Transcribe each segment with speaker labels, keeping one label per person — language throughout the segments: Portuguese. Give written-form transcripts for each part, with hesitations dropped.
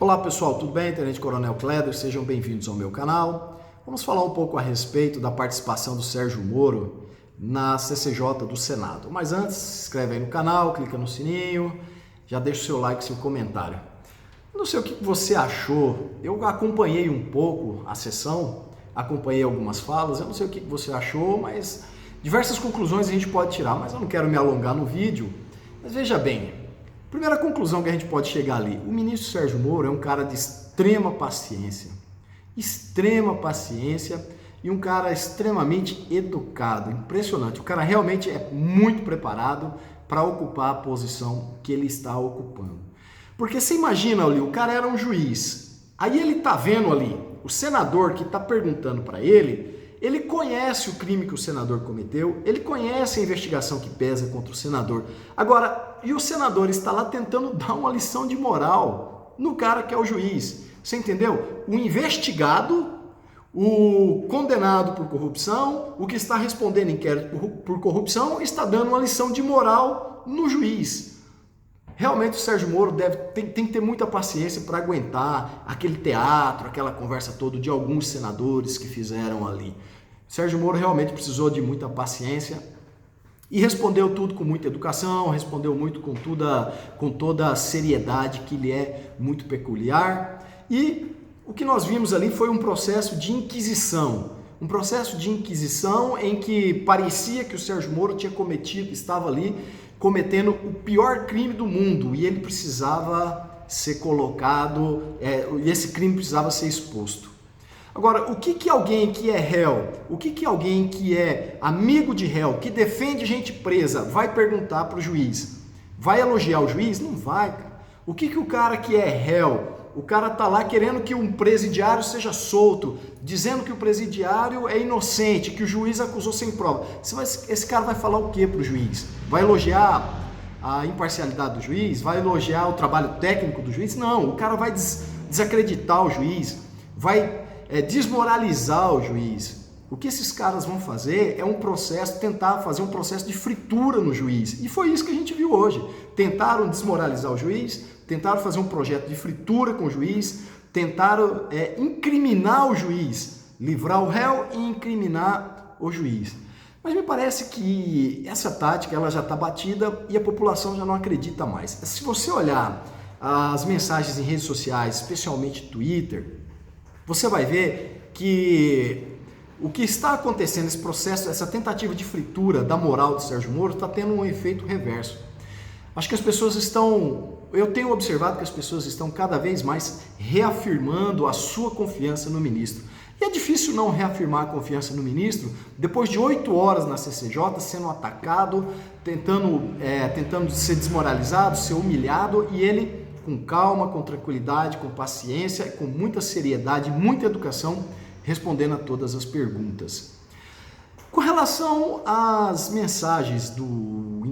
Speaker 1: Olá pessoal, tudo bem? Tenente Coronel Kleder, sejam bem-vindos ao meu canal. Vamos falar um pouco a respeito da participação do Sérgio Moro na CCJ do Senado. Mas antes, se inscreve aí no canal, clica no sininho, já deixa o seu like e seu comentário. Não sei o que você achou, eu acompanhei um pouco a sessão, acompanhei algumas falas, eu não sei o que você achou, mas diversas conclusões a gente pode tirar, mas eu não quero me alongar no vídeo. Mas veja bem, primeira conclusão que a gente pode chegar ali, o ministro Sérgio Moro é um cara de extrema paciência e um cara extremamente educado, impressionante. O cara realmente é muito preparado para ocupar a posição que ele está ocupando. Porque você imagina ali, o cara era um juiz, aí ele tá vendo ali, o senador que está perguntando para ele conhece o crime que o senador cometeu, ele conhece a investigação que pesa contra o senador. Agora, e o senador está lá tentando dar uma lição de moral no cara que é o juiz. Você entendeu? O investigado, o condenado por corrupção, o que está respondendo inquérito por corrupção, está dando uma lição de moral no juiz. Realmente o Sérgio Moro tem que ter muita paciência para aguentar aquele teatro, aquela conversa toda de alguns senadores que fizeram ali. Sérgio Moro realmente precisou de muita paciência e respondeu tudo com muita educação, respondeu muito com toda a seriedade que lhe é muito peculiar. E o que nós vimos ali foi um processo de inquisição. Um processo de inquisição em que parecia que o Sérgio Moro estava ali cometendo o pior crime do mundo e ele precisava ser colocado, e esse crime precisava ser exposto. Agora, o que alguém que é réu, o que alguém que é amigo de réu, que defende gente presa, vai perguntar para o juiz? Vai elogiar o juiz? Não vai, cara. O que o cara que é réu, o cara tá lá querendo que um presidiário seja solto, dizendo que o presidiário é inocente, que o juiz acusou sem prova. Esse cara vai falar o que para o juiz? Vai elogiar a imparcialidade do juiz? Vai elogiar o trabalho técnico do juiz? Não, o cara vai desacreditar o juiz, vai desmoralizar o juiz. O que esses caras vão fazer é tentar fazer um processo de fritura no juiz. E foi isso que a gente viu hoje. Tentaram desmoralizar o juiz, tentaram fazer um projeto de fritura com o juiz, tentaram incriminar o juiz, livrar o réu e incriminar o juiz. Mas me parece que essa tática ela já está batida e a população já não acredita mais. Se você olhar as mensagens em redes sociais, especialmente Twitter, você vai ver que o que está acontecendo nesse processo, essa tentativa de fritura da moral de Sérgio Moro está tendo um efeito reverso. Acho que as pessoas eu tenho observado que as pessoas estão cada vez mais reafirmando a sua confiança no ministro. E é difícil não reafirmar a confiança no ministro depois de 8 horas na CCJ, sendo atacado, tentando ser desmoralizado, ser humilhado, e ele com calma, com tranquilidade, com paciência, com muita seriedade, muita educação, respondendo a todas as perguntas. Com relação às mensagens do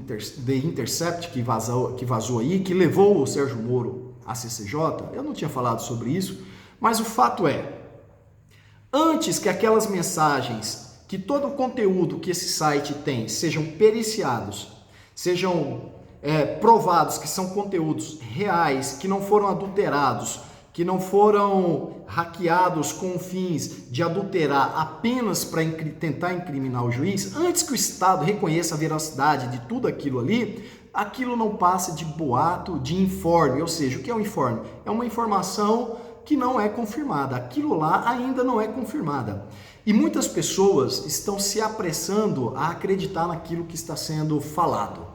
Speaker 1: The Intercept que vazou aí, que levou o Sérgio Moro à CCJ, eu não tinha falado sobre isso, mas o fato é, antes que aquelas mensagens, que todo o conteúdo que esse site tem sejam periciados, sejam provados que são conteúdos reais, que não foram adulterados, que não foram hackeados com fins de adulterar apenas para tentar incriminar o juiz, antes que o Estado reconheça a veracidade de tudo aquilo ali, aquilo não passa de boato, de informe. Ou seja, o que é um informe? É uma informação que não é confirmada. Aquilo lá ainda não é confirmada. E muitas pessoas estão se apressando a acreditar naquilo que está sendo falado.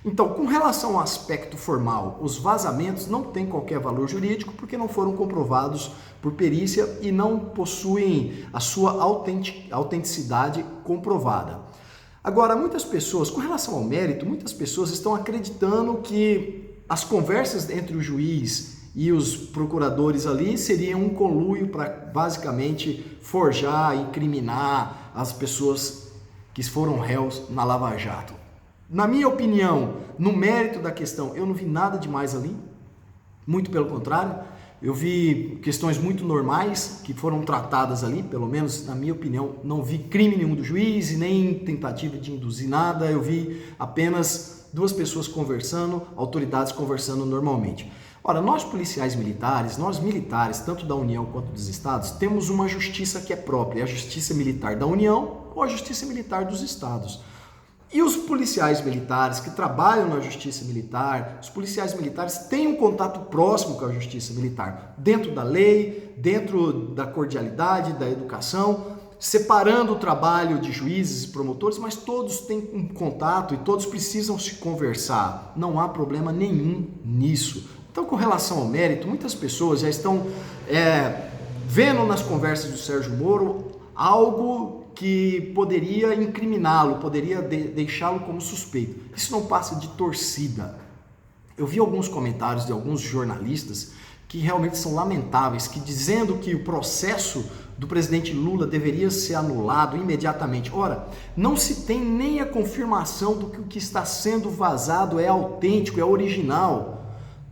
Speaker 1: Então, com relação ao aspecto formal, os vazamentos não têm qualquer valor jurídico porque não foram comprovados por perícia e não possuem a sua autenticidade comprovada. Agora, muitas pessoas, com relação ao mérito, muitas pessoas estão acreditando que as conversas entre o juiz e os procuradores ali seriam um conluio para basicamente forjar e incriminar as pessoas que foram réus na Lava Jato. Na minha opinião, no mérito da questão, eu não vi nada demais ali, muito pelo contrário, eu vi questões muito normais que foram tratadas ali, pelo menos na minha opinião, não vi crime nenhum do juiz e nem tentativa de induzir nada, eu vi apenas duas pessoas conversando, autoridades conversando normalmente. Ora, nós policiais militares, nós militares, tanto da União quanto dos estados, temos uma justiça que é própria, a justiça militar da União ou a justiça militar dos estados. E os policiais militares que trabalham na justiça militar, os policiais militares têm um contato próximo com a justiça militar, dentro da lei, dentro da cordialidade, da educação, separando o trabalho de juízes e promotores, mas todos têm um contato e todos precisam se conversar. Não há problema nenhum nisso. Então, com relação ao mérito, muitas pessoas já estão vendo nas conversas do Sérgio Moro algo que poderia incriminá-lo, poderia deixá-lo como suspeito. Isso não passa de torcida. Eu vi alguns comentários de alguns jornalistas que realmente são lamentáveis, que dizendo que o processo do presidente Lula deveria ser anulado imediatamente. Ora, não se tem nem a confirmação do que o que está sendo vazado é autêntico, é original.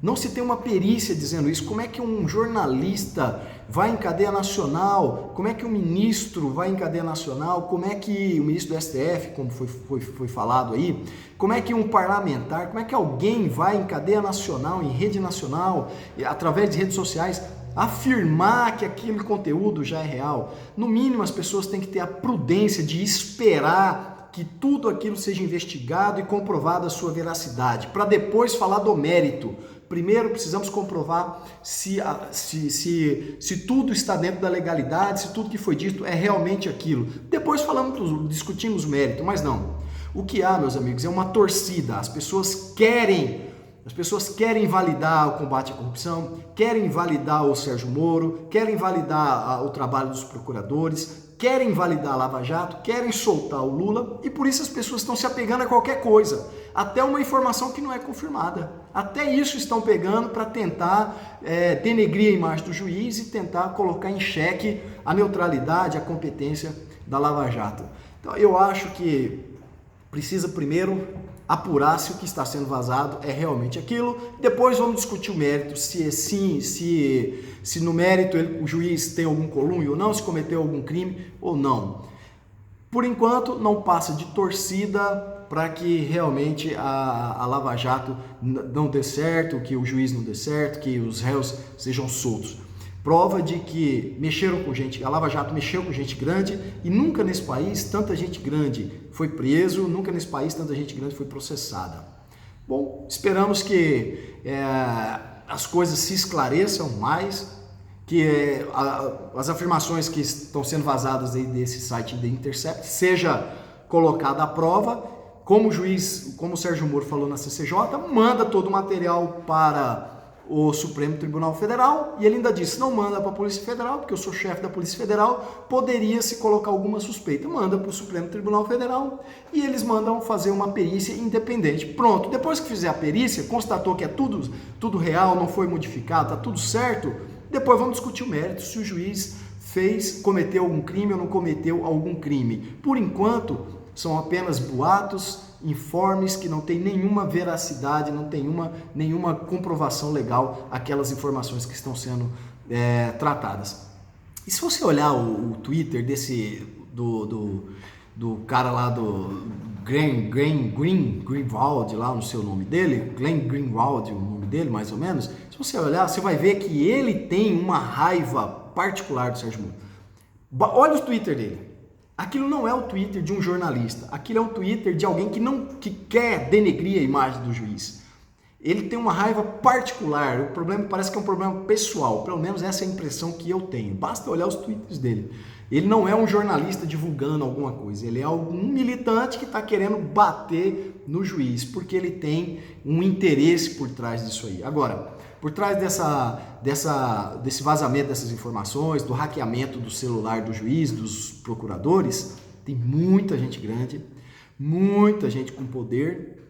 Speaker 1: Não se tem uma perícia dizendo isso. Como é que um jornalista vai em cadeia nacional? Como é que um ministro vai em cadeia nacional? Como é que o ministro do STF, como foi falado aí, como é que um parlamentar, como é que alguém vai em cadeia nacional, em rede nacional, através de redes sociais, afirmar que aquele conteúdo já é real? No mínimo, as pessoas têm que ter a prudência de esperar que tudo aquilo seja investigado e comprovado a sua veracidade, para depois falar do mérito. Primeiro precisamos comprovar se tudo está dentro da legalidade, se tudo que foi dito é realmente aquilo. Depois discutimos o mérito, mas não. O que há, meus amigos, é uma torcida. As pessoas querem validar o combate à corrupção, querem validar o Sérgio Moro, querem validar o trabalho dos procuradores, querem validar a Lava Jato, querem soltar o Lula, e por isso as pessoas estão se apegando a qualquer coisa, até uma informação que não é confirmada. Até isso estão pegando para tentar denegrir a imagem do juiz e tentar colocar em xeque a neutralidade, a competência da Lava Jato. Então eu acho que precisa primeiro apurar se o que está sendo vazado é realmente aquilo, depois vamos discutir o mérito, se no mérito o juiz tem algum conluio ou não, se cometeu algum crime ou não. Por enquanto não passa de torcida para que realmente a Lava Jato não dê certo, que o juiz não dê certo, que os réus sejam soltos. Prova de que a Lava Jato mexeu com gente grande e nunca nesse país tanta gente grande foi preso, nunca nesse país tanta gente grande foi processada. Bom, esperamos que as coisas se esclareçam mais, que as afirmações que estão sendo vazadas aí desse site The Intercept seja colocada à prova, como o Sérgio Moro falou na CCJ, manda todo o material para o Supremo Tribunal Federal, e ele ainda disse, não manda para a Polícia Federal, porque eu sou chefe da Polícia Federal, poderia se colocar alguma suspeita, manda para o Supremo Tribunal Federal, e eles mandam fazer uma perícia independente. Pronto, depois que fizer a perícia, constatou que é tudo real, não foi modificado, está tudo certo, depois vamos discutir o mérito, se o juiz cometeu algum crime ou não cometeu algum crime. Por enquanto, são apenas boatos, informes que não tem nenhuma veracidade, não tem nenhuma comprovação legal aquelas informações que estão sendo tratadas. E se você olhar o Twitter do cara lá do Greenwald, lá no seu nome dele, Glenn Greenwald, o nome dele mais ou menos, se você olhar, você vai ver que ele tem uma raiva particular do Sérgio Moro. Olha o Twitter dele. Aquilo não é o Twitter de um jornalista, aquilo é um Twitter de alguém que quer denegrir a imagem do juiz. Ele tem uma raiva particular, o problema parece que é um problema pessoal, pelo menos essa é a impressão que eu tenho. Basta olhar os tweets dele. Ele não é um jornalista divulgando alguma coisa, ele é um militante que está querendo bater no juiz, porque ele tem um interesse por trás disso aí. Agora, por trás desse vazamento dessas informações, do hackeamento do celular do juiz, dos procuradores, tem muita gente grande, muita gente com poder,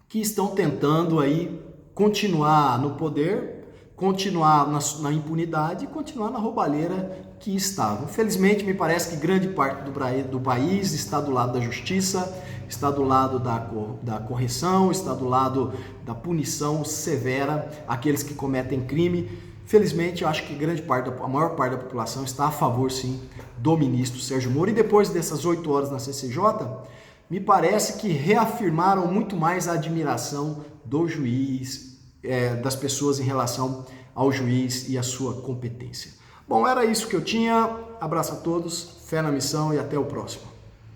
Speaker 1: que estão tentando aí continuar no poder, continuar na impunidade e continuar na roubalheira que estavam. Infelizmente, me parece que grande parte do país está do lado da justiça, está do lado da correção, está do lado da punição severa àqueles que cometem crime. Felizmente, eu acho que a maior parte da população está a favor, sim, do ministro Sérgio Moro. E depois dessas 8 horas na CCJ, me parece que reafirmaram muito mais a admiração do juiz das pessoas em relação ao juiz e a sua competência. Bom, era isso que eu tinha. Abraço a todos, fé na missão e até o próximo.